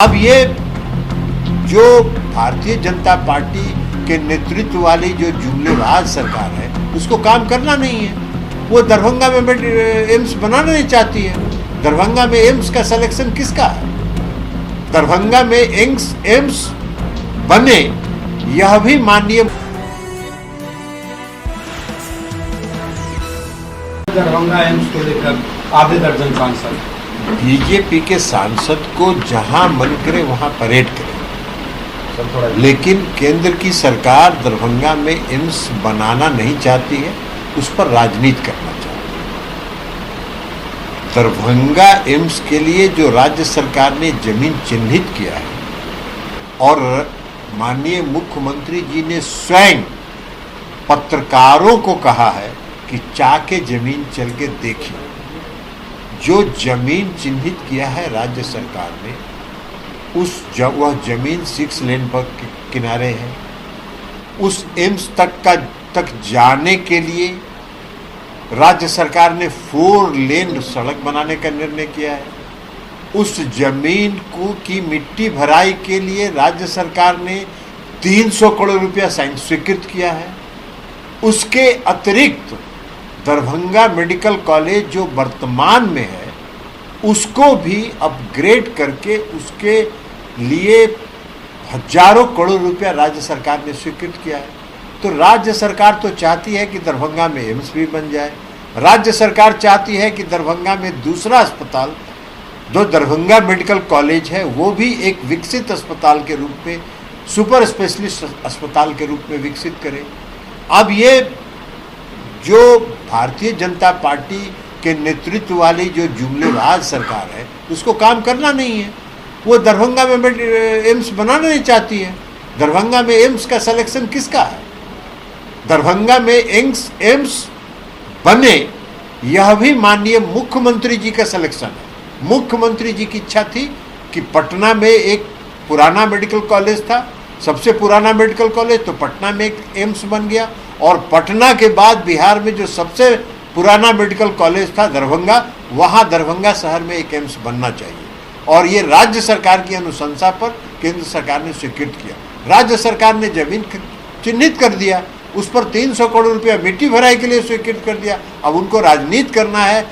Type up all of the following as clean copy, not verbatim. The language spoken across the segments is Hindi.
अब ये जो भारतीय जनता पार्टी के नेतृत्व वाली जो जुमलेबाज सरकार है उसको काम करना नहीं है। वो दरभंगा में एम्स बनाना नहीं चाहती है। दरभंगा में एम्स का सिलेक्शन किसका है? दरभंगा में एम्स बने यह भी माननीय दरभंगा एम्स को लेकर आधे दर्जन सांसद बीजेपी के सांसद को जहां मन करे वहां परेड करे, लेकिन केंद्र की सरकार दरभंगा में एम्स बनाना नहीं चाहती है, उस पर राजनीति करना चाहती है। दरभंगा एम्स के लिए जो राज्य सरकार ने जमीन चिन्हित किया है और माननीय मुख्यमंत्री जी ने स्वयं पत्रकारों को कहा है कि जाके जमीन चल के देखिए। जो जमीन चिन्हित किया है राज्य सरकार ने, वह जमीन 6 लेन पर किनारे है। उस एम्स तक जाने के लिए राज्य सरकार ने 4 लेन सड़क बनाने का निर्णय किया है। उस जमीन की मिट्टी भराई के लिए राज्य सरकार ने 300 करोड़ रुपया स्वीकृत किया है। उसके अतिरिक्त दरभंगा मेडिकल कॉलेज जो वर्तमान में है उसको भी अपग्रेड करके उसके लिए हजारों करोड़ रुपया राज्य सरकार ने स्वीकृत किया है। तो राज्य सरकार तो चाहती है कि दरभंगा में एम्स भी बन जाए। राज्य सरकार चाहती है कि दरभंगा में दूसरा अस्पताल जो दरभंगा मेडिकल कॉलेज है वो भी एक विकसित अस्पताल के रूप में, सुपर स्पेशलिस्ट अस्पताल के रूप में विकसित करे। अब ये जो भारतीय जनता पार्टी के नेतृत्व वाली जो जुमलेबाज सरकार है उसको काम करना नहीं है। वो दरभंगा में एम्स बनाना नहीं चाहती है। दरभंगा में एम्स का सिलेक्शन किसका है? दरभंगा में एम्स बने यह भी माननीय मुख्यमंत्री जी का सिलेक्शन है। मुख्यमंत्री जी की इच्छा थी कि पटना में एक पुराना मेडिकल कॉलेज था, सबसे पुराना मेडिकल कॉलेज, तो पटना में एक एम्स बन गया और पटना के बाद बिहार में जो सबसे पुराना मेडिकल कॉलेज था दरभंगा, वहां दरभंगा शहर में एक एम्स बनना चाहिए। और ये राज्य सरकार की अनुशंसा पर केंद्र सरकार ने स्वीकृत किया। राज्य सरकार ने जमीन चिन्हित कर दिया, उस पर 300 करोड़ रुपया मिट्टी भराई के लिए स्वीकृत कर दिया। अब उनको राजनीति करना है,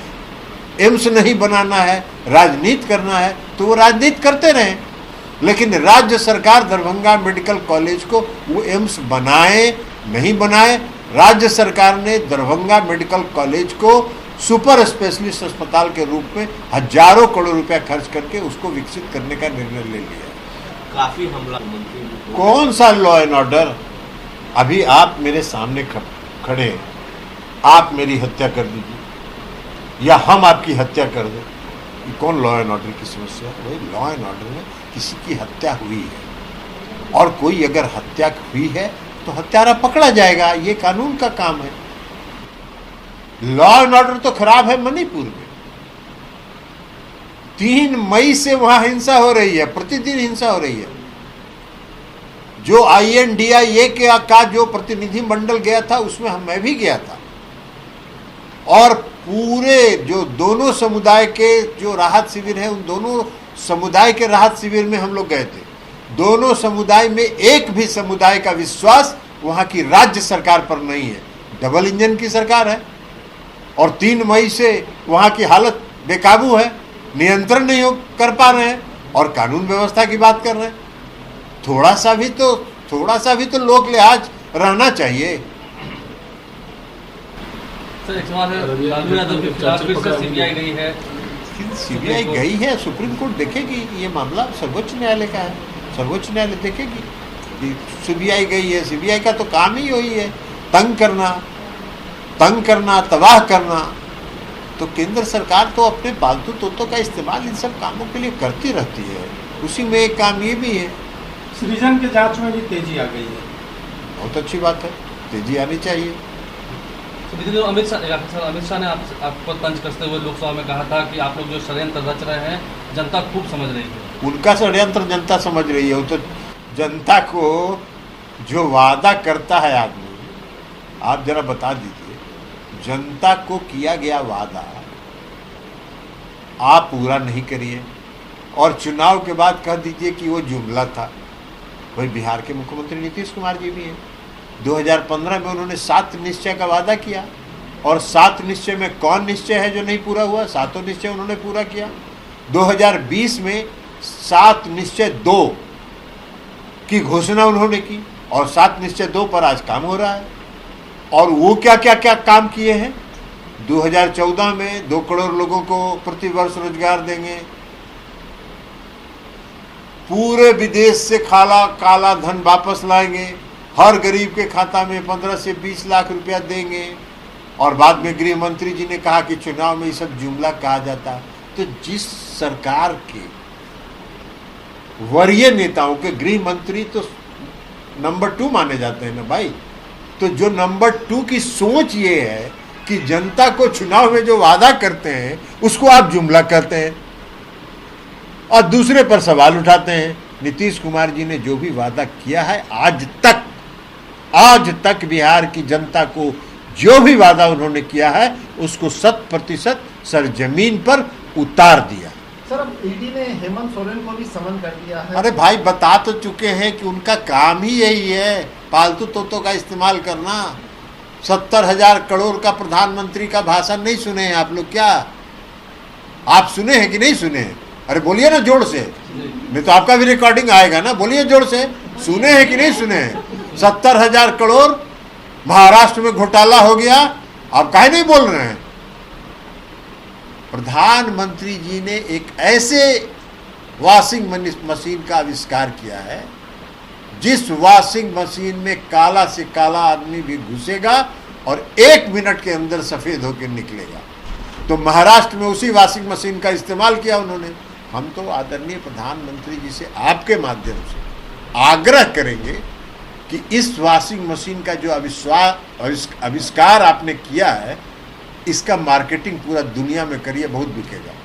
एम्स नहीं बनाना है, राजनीति करना है, तो वो राजनीति करते रहे। लेकिन राज्य सरकार दरभंगा मेडिकल कॉलेज को वो एम्स बनाए नहीं बनाए, राज्य सरकार ने दरभंगा मेडिकल कॉलेज को सुपर स्पेशलिस्ट अस्पताल के रूप में हजारों करोड़ रुपया खर्च करके उसको विकसित करने का निर्णय ले लिया। काफी हमला कौन सा लॉ एंड ऑर्डर? अभी आप मेरे सामने खड़े हैं, आप मेरी हत्या कर दीजिए या हम आपकी हत्या कर दें, कौन लॉ एंड ऑर्डर की समस्या है? वही लॉ एंड ऑर्डर में किसी की हत्या हुई है और कोई अगर हत्या हुई है तो हत्यारा पकड़ा जाएगा, ये कानून का काम है। लॉ एंड ऑर्डर तो खराब है मणिपुर में। 3 मई से वहां हिंसा हो रही है, प्रतिदिन हिंसा हो रही है। जो INDIA का जो प्रतिनिधि मंडल गया था उसमें मैं भी गया था और पूरे जो दोनों समुदाय के जो राहत शिविर है उन दोनों समुदाय के राहत शिविर में हम लोग गए थे। दोनों समुदाय में एक भी समुदाय का विश्वास वहां की राज्य सरकार पर नहीं है। डबल इंजन की सरकार है और 3 मई से वहां की हालत बेकाबू है, नियंत्रण नहीं कर पा रहे हैं और कानून व्यवस्था की बात कर रहे हैं। थोड़ा सा भी तो लोक लिहाज रहना चाहिए। सीबीआई गई है, सुप्रीम कोर्ट देखेगी ये मामला, सर्वोच्च न्यायालय का है, सर्वोच्च न्यायालय देखेगी। सीबीआई गई है, सीबीआई का तो काम ही वही है, तंग करना, तबाह करना। तो केंद्र सरकार तो अपने पालतू तोतों का इस्तेमाल इन सब कामों के लिए करती रहती है, उसी में एक काम ये भी है। सृजन के जांच में भी तेजी आ गई है, बहुत अच्छी बात है, तेजी आनी चाहिए। तो अमित शाह ने आपको तंज कसते हुए लोकसभा में कहा था कि आप लोग जो षड्यंत्र रच रहे हैं जनता खूब समझ रही है। उनका षड्यंत्र जनता समझ रही है। वो तो जनता को जो वादा करता है आदमी, आप जरा बता दीजिए, जनता को किया गया वादा आप पूरा नहीं करिए और चुनाव के बाद कह दीजिए कि वो जुमला था। वही बिहार के मुख्यमंत्री नीतीश कुमार जी भी हैं। 2015 में उन्होंने 7 निश्चय का वादा किया, और 7 निश्चय में कौन निश्चय है जो नहीं पूरा हुआ? 7 निश्चय उन्होंने पूरा किया। 2020 में 7 निश्चय 2 की घोषणा उन्होंने की, और 7 निश्चय 2 पर आज काम हो रहा है। और वो क्या क्या क्या काम किए हैं? 2014 में 2 करोड़ लोगों को प्रति वर्ष रोजगार देंगे, पूरे विदेश से काला धन वापस लाएंगे, हर गरीब के खाता में 15 से 20 लाख रुपया देंगे। और बाद में गृह मंत्री जी ने कहा कि चुनाव में ये सब जुमला कहा जाता है। तो जिस सरकार के वरीय नेताओं के गृह मंत्री तो नंबर 2 माने जाते हैं ना भाई, तो जो नंबर 2 की सोच ये है कि जनता को चुनाव में जो वादा करते हैं उसको आप जुमला करते हैं और दूसरे पर सवाल उठाते हैं। नीतीश कुमार जी ने जो भी वादा किया है आज तक बिहार की जनता को जो भी वादा उन्होंने किया है उसको 100% सरजमीन पर उतार दिया। सर, अब ईडी ने हेमंत सोरेन को भी समन कर दिया है। अरे भाई, बता तो चुके हैं कि उनका काम ही यही है, पालतू तोतों का इस्तेमाल करना। 70,000 करोड़ का प्रधानमंत्री का भाषण नहीं सुने हैं आप लोग क्या? आप सुने हैं कि नहीं सुने हैं? अरे बोलिए ना जोर से, नहीं तो आपका भी रिकॉर्डिंग आएगा ना। बोलिए जोर से, सुने हैं कि नहीं सुने हैं? 70,000 करोड़ महाराष्ट्र में घोटाला हो गया, आप काहे नहीं बोल रहे हैं? प्रधानमंत्री जी ने एक ऐसे वॉशिंग मशीन का आविष्कार किया है जिस वॉशिंग मशीन में काला से काला आदमी भी घुसेगा और 1 मिनट के अंदर सफेद होकर निकलेगा। तो महाराष्ट्र में उसी वॉशिंग मशीन का इस्तेमाल किया उन्होंने। हम तो आदरणीय प्रधानमंत्री जी से आपके माध्यम से आग्रह करेंगे कि इस वॉशिंग मशीन का जो आविष्कार आपने किया है, इसका मार्केटिंग पूरा दुनिया में करिए, बहुत बिकेगा।